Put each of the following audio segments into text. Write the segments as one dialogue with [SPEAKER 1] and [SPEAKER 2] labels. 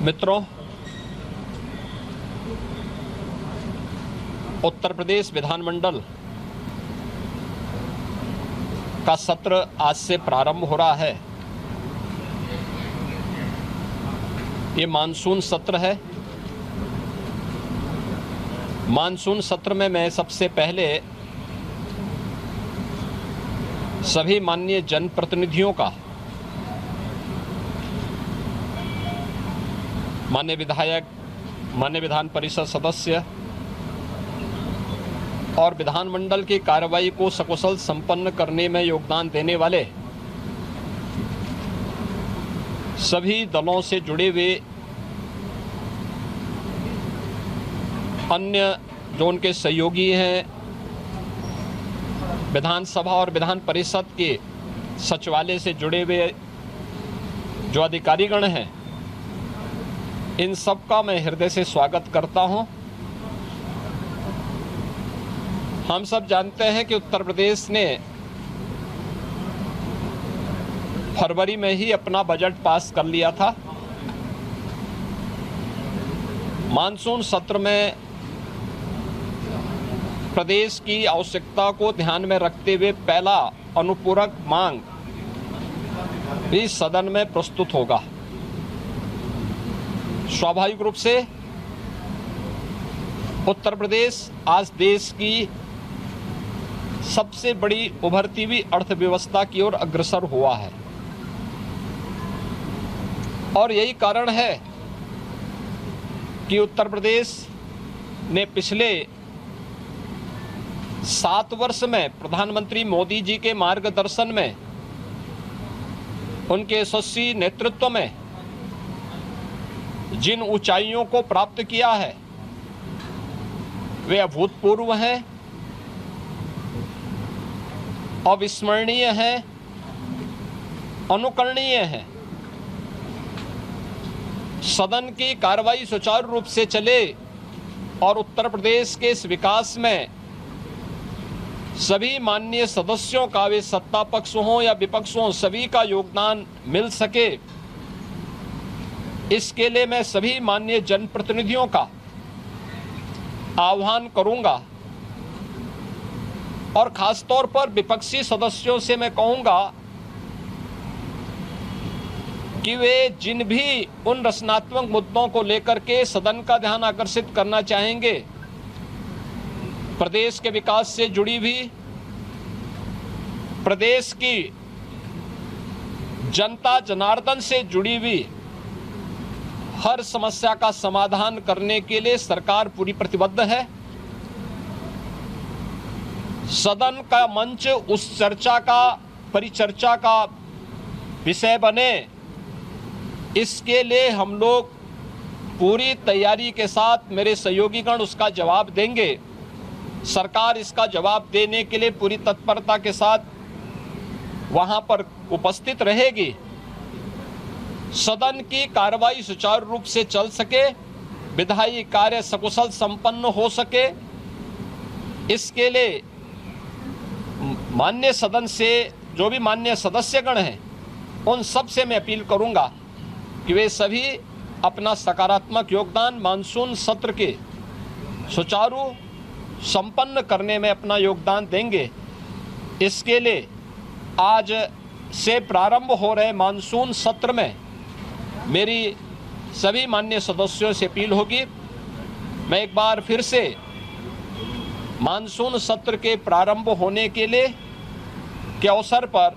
[SPEAKER 1] मित्रों, उत्तर प्रदेश विधानमंडल का सत्र आज से प्रारंभ हो रहा है। ये मानसून सत्र है। मानसून सत्र में मैं सबसे पहले सभी माननीय जनप्रतिनिधियों का, माननीय विधायक, माननीय विधान परिषद सदस्य और विधानमंडल की कार्रवाई को सकुशल संपन्न करने में योगदान देने वाले सभी दलों से जुड़े हुए अन्य जो उनके सहयोगी हैं, विधानसभा और विधान परिषद के सचिवालय से जुड़े हुए जो अधिकारीगण हैं, इन सब का मैं हृदय से स्वागत करता हूं। हम सब जानते हैं कि उत्तर प्रदेश ने फरवरी में ही अपना बजट पास कर लिया था। मानसून सत्र में प्रदेश की आवश्यकता को ध्यान में रखते हुए पहला अनुपूरक मांग भी सदन में प्रस्तुत होगा। स्वाभाविक रूप से उत्तर प्रदेश आज देश की सबसे बड़ी उभरती हुई अर्थव्यवस्था की ओर अग्रसर हुआ है और यही कारण है कि उत्तर प्रदेश ने पिछले 7 वर्ष में प्रधानमंत्री मोदी जी के मार्गदर्शन में, उनके यशस्वी नेतृत्व में जिन ऊंचाइयों को प्राप्त किया है वे अभूतपूर्व हैं, अविस्मरणीय हैं, अनुकरणीय हैं। सदन की कार्रवाई सुचारू रूप से चले और उत्तर प्रदेश के इस विकास में सभी माननीय सदस्यों का, वे सत्ता पक्ष हो या विपक्ष हो, सभी का योगदान मिल सके, इसके लिए मैं सभी माननीय जनप्रतिनिधियों का आह्वान करूंगा और खासतौर पर विपक्षी सदस्यों से मैं कहूंगा कि वे जिन भी उन रचनात्मक मुद्दों को लेकर के सदन का ध्यान आकर्षित करना चाहेंगे, प्रदेश के विकास से जुड़ी हुई, प्रदेश की जनता जनार्दन से जुड़ी हुई हर समस्या का समाधान करने के लिए सरकार पूरी प्रतिबद्ध है। सदन का मंच उस चर्चा का, परिचर्चा का विषय बने, इसके लिए हम लोग पूरी तैयारी के साथ, मेरे सहयोगीगण उसका जवाब देंगे। सरकार इसका जवाब देने के लिए पूरी तत्परता के साथ वहां पर उपस्थित रहेगी। सदन की कार्रवाई सुचारू रूप से चल सके, विधायी कार्य सकुशल संपन्न हो सके, इसके लिए माननीय सदन से जो भी माननीय सदस्यगण हैं, उन सब से मैं अपील करूंगा कि वे सभी अपना सकारात्मक योगदान मानसून सत्र के सुचारू संपन्न करने में अपना योगदान देंगे। इसके लिए आज से प्रारंभ हो रहे मानसून सत्र में मेरी सभी माननीय सदस्यों से अपील होगी। मैं एक बार फिर से मानसून सत्र के प्रारंभ होने के लिए के अवसर पर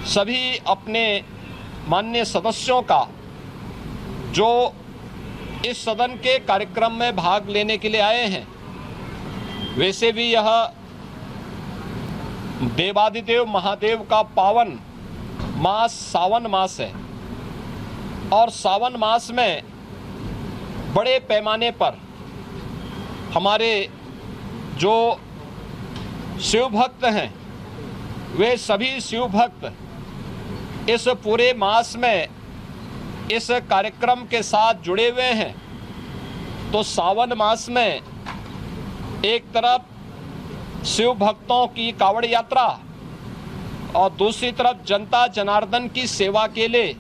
[SPEAKER 1] सभी अपने माननीय सदस्यों का, जो इस सदन के कार्यक्रम में भाग लेने के लिए आए हैं, वैसे भी यह देवादिदेव महादेव का पावन मास सावन मास है और सावन मास में बड़े पैमाने पर हमारे जो शिव भक्त हैं, वे सभी शिव भक्त इस पूरे मास में इस कार्यक्रम के साथ जुड़े हुए हैं। तो सावन मास में एक तरफ शिव भक्तों की कावड़ यात्रा और दूसरी तरफ जनता जनार्दन की सेवा के लिए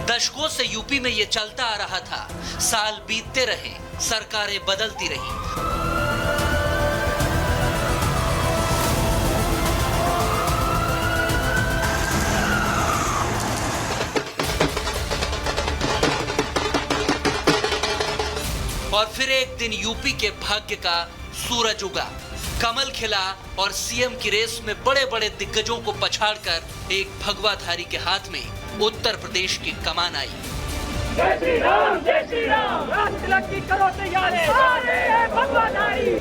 [SPEAKER 2] द दशकों से यूपी में ये चलता आ रहा था। साल बीतते रहे, सरकारें बदलती रही। और फिर एक दिन यूपी के भाग्य का सूरज उगा, कमल खिला और सीएम की रेस में बड़े बड़े दिग्गजों को पछाड़कर एक भगवाधारी के हाथ में उत्तर प्रदेश की कमान आई।
[SPEAKER 3] जय श्री राम, जय श्री राम, राम तिलक की करो तैयारी, आ रहे हैं भगवाधारी।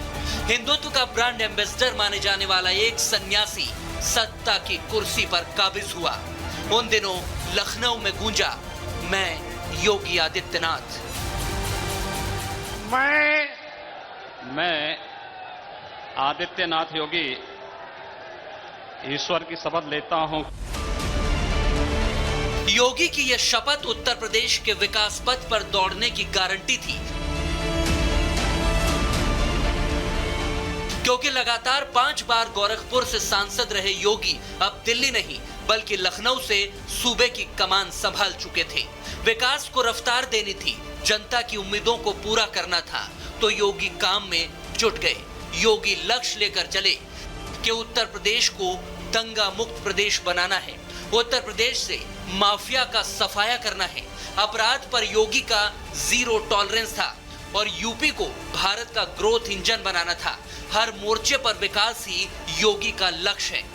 [SPEAKER 2] हिंदुत्व का ब्रांड एम्बेसडर माने जाने वाला एक सन्यासी सत्ता की कुर्सी पर काबिज हुआ। उन दिनों लखनऊ में गूंजा, मैं योगी आदित्यनाथ।
[SPEAKER 4] मैं आदित्यनाथ योगी ईश्वर की शपथ लेता हूं।
[SPEAKER 2] योगी की यह शपथ उत्तर प्रदेश के विकास पथ पर दौड़ने की गारंटी थी, क्योंकि लगातार 5 बार गोरखपुर से सांसद रहे योगी अब दिल्ली नहीं बल्कि लखनऊ से सूबे की कमान संभाल चुके थे। विकास को रफ्तार देनी थी, जनता की उम्मीदों को पूरा करना था, तो योगी काम में जुट गए। योगी लक्ष्य लेकर चले कि उत्तर प्रदेश को दंगा मुक्त प्रदेश बनाना है, उत्तर प्रदेश से माफिया का सफाया करना है। अपराध पर योगी का जीरो टॉलरेंस था और यूपी को भारत का ग्रोथ इंजन बनाना था। हर मोर्चे पर विकास ही योगी का लक्ष्य है।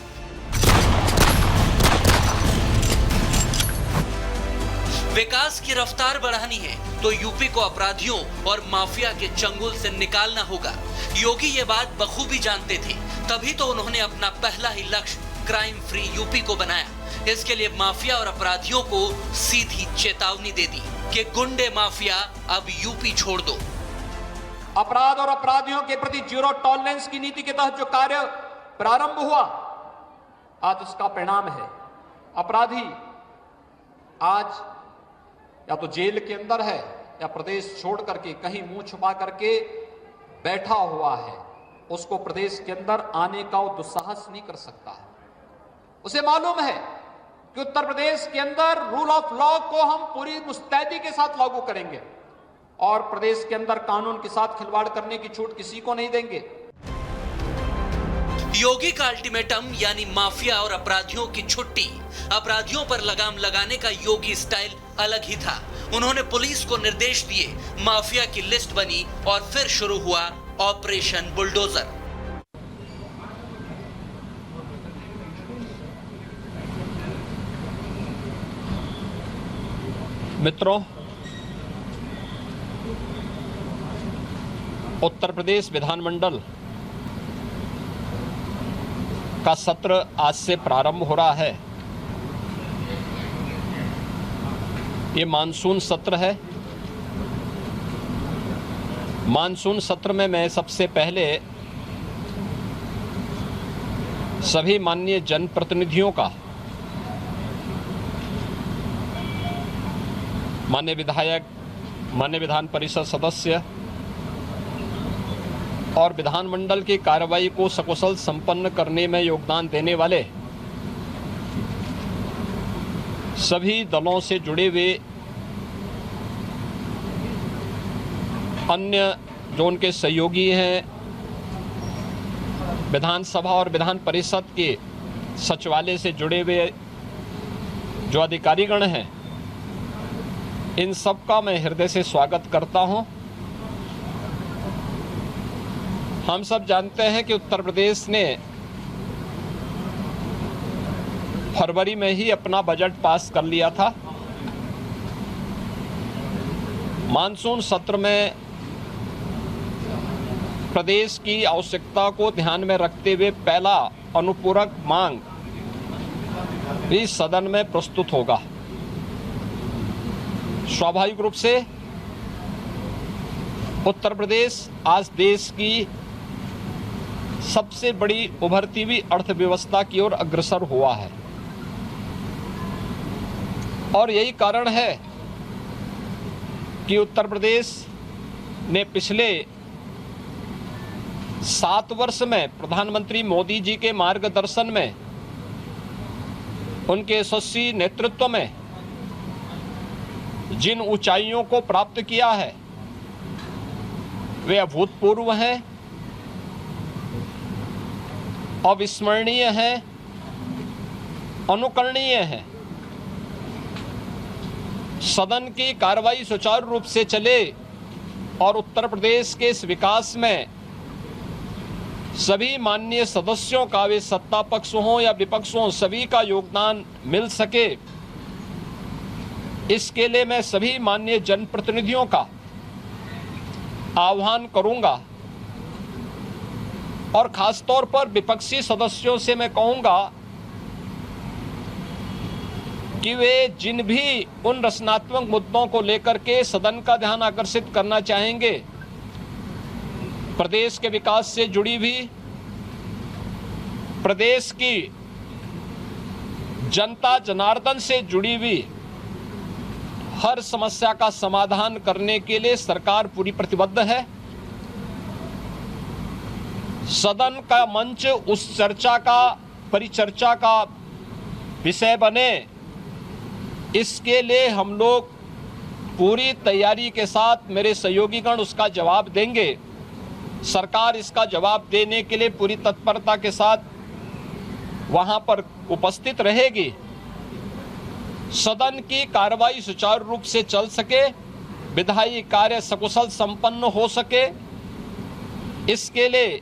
[SPEAKER 2] विकास की रफ्तार बढ़ानी है तो यूपी को अपराधियों और माफिया के चंगुल से निकालना होगा। योगी ये बात बखूबी जानते थे, तभी तो उन्होंने अपना पहला ही लक्ष्य क्राइम फ्री यूपी को बनाया। इसके लिए माफिया और अपराधियों को सीधी चेतावनी दे दी कि गुंडे माफिया अब यूपी छोड़ दो।
[SPEAKER 1] अपराध और अपराधियों के प्रति जीरो टॉलरेंस की नीति के तहत जो कार्य प्रारंभ हुआ, आज उसका परिणाम है। अपराधी आज या तो जेल के अंदर है या प्रदेश छोड़ करके कहीं मुंह छुपा करके बैठा हुआ है। उसको प्रदेश के अंदर आने का वो दुस्साहस नहीं कर सकता है। उसे मालूम है कि उत्तर प्रदेश के अंदर रूल ऑफ लॉ को हम पूरी मुस्तैदी के साथ लागू करेंगे और प्रदेश के अंदर कानून के साथ खिलवाड़ करने की छूट किसी को नहीं देंगे।
[SPEAKER 2] योगी का अल्टीमेटम यानी माफिया और अपराधियों की छुट्टी। अपराधियों पर लगाम लगाने का योगी स्टाइल अलग ही था। उन्होंने पुलिस को निर्देश दिए, माफिया की लिस्ट बनी और फिर शुरू हुआ ऑपरेशन बुलडोजर।
[SPEAKER 1] मित्रों, उत्तर प्रदेश विधानमंडल का सत्र आज से प्रारंभ हो रहा है। ये मानसून सत्र है। मानसून सत्र में मैं सबसे पहले सभी माननीय जनप्रतिनिधियों का, माननीय विधायक, माननीय विधान परिषद सदस्य और विधानमंडल की कार्रवाई को सकुशल संपन्न करने में योगदान देने वाले सभी दलों से जुड़े हुए अन्य जो उनके सहयोगी हैं, विधानसभा और विधान परिषद के सचिवालय से जुड़े हुए जो अधिकारीगण हैं, इन सब का मैं हृदय से स्वागत करता हूं। हम सब जानते हैं कि उत्तर प्रदेश ने फरवरी में ही अपना बजट पास कर लिया था। मानसून सत्र में प्रदेश की आवश्यकता को ध्यान में रखते हुए पहला अनुपूरक मांग भी सदन में प्रस्तुत होगा। स्वाभाविक रूप से उत्तर प्रदेश आज देश की सबसे बड़ी उभरती हुई अर्थव्यवस्था की ओर अग्रसर हुआ है और यही कारण है कि उत्तर प्रदेश ने पिछले 7 वर्ष में प्रधानमंत्री मोदी जी के मार्गदर्शन में, उनके यशस्वी नेतृत्व में जिन ऊंचाइयों को प्राप्त किया है वे अभूतपूर्व हैं, अविस्मरणीय हैं, अनुकरणीय हैं। सदन की कार्रवाई सुचारू रूप से चले और उत्तर प्रदेश के इस विकास में सभी माननीय सदस्यों का, वे सत्ता पक्ष हों या विपक्ष हों, सभी का योगदान मिल सके, इसके लिए मैं सभी माननीय जनप्रतिनिधियों का आह्वान करूंगा और खासतौर पर विपक्षी सदस्यों से मैं कहूंगा कि वे जिन भी उन रचनात्मक मुद्दों को लेकर के सदन का ध्यान आकर्षित करना चाहेंगे, प्रदेश के विकास से जुड़ी भी, प्रदेश की जनता जनार्दन से जुड़ी हुई हर समस्या का समाधान करने के लिए सरकार पूरी प्रतिबद्ध है। सदन का मंच उस चर्चा का, परिचर्चा का विषय बने, इसके लिए हम लोग पूरी तैयारी के साथ, मेरे सहयोगीगण उसका जवाब देंगे। सरकार इसका जवाब देने के लिए पूरी तत्परता के साथ वहां पर उपस्थित रहेगी। सदन की कार्रवाई सुचारू रूप से चल सके, विधायी कार्य सकुशल संपन्न हो सके, इसके लिए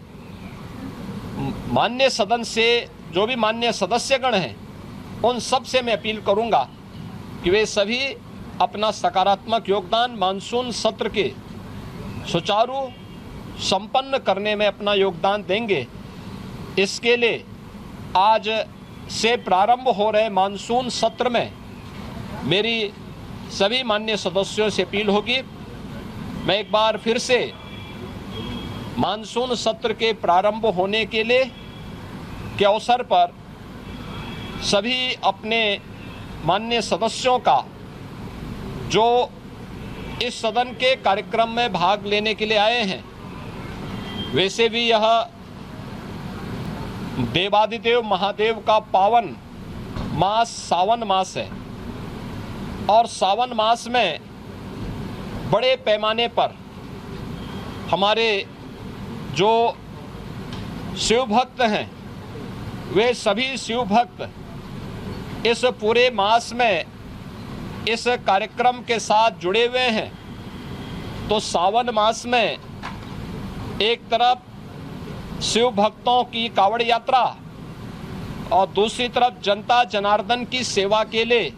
[SPEAKER 1] माननीय सदन से जो भी माननीय सदस्यगण हैं उन सब से मैं अपील करूंगा कि वे सभी अपना सकारात्मक योगदान मानसून सत्र के सुचारू संपन्न करने में अपना योगदान देंगे। इसके लिए आज से प्रारंभ हो रहे मानसून सत्र में मेरी सभी माननीय सदस्यों से अपील होगी, मैं एक बार फिर से मानसून सत्र के प्रारंभ होने के लिए के अवसर पर सभी अपने माननीय सदस्यों का जो इस सदन के कार्यक्रम में भाग लेने के लिए आए हैं, वैसे भी यह देवादिदेव महादेव का पावन मास सावन मास है और सावन मास में बड़े पैमाने पर हमारे जो शिव भक्त हैं, वे सभी शिव भक्त इस पूरे मास में इस कार्यक्रम के साथ जुड़े हुए हैं। तो सावन मास में एक तरफ शिव भक्तों की कावड़ यात्रा और दूसरी तरफ जनता जनार्दन की सेवा के लिए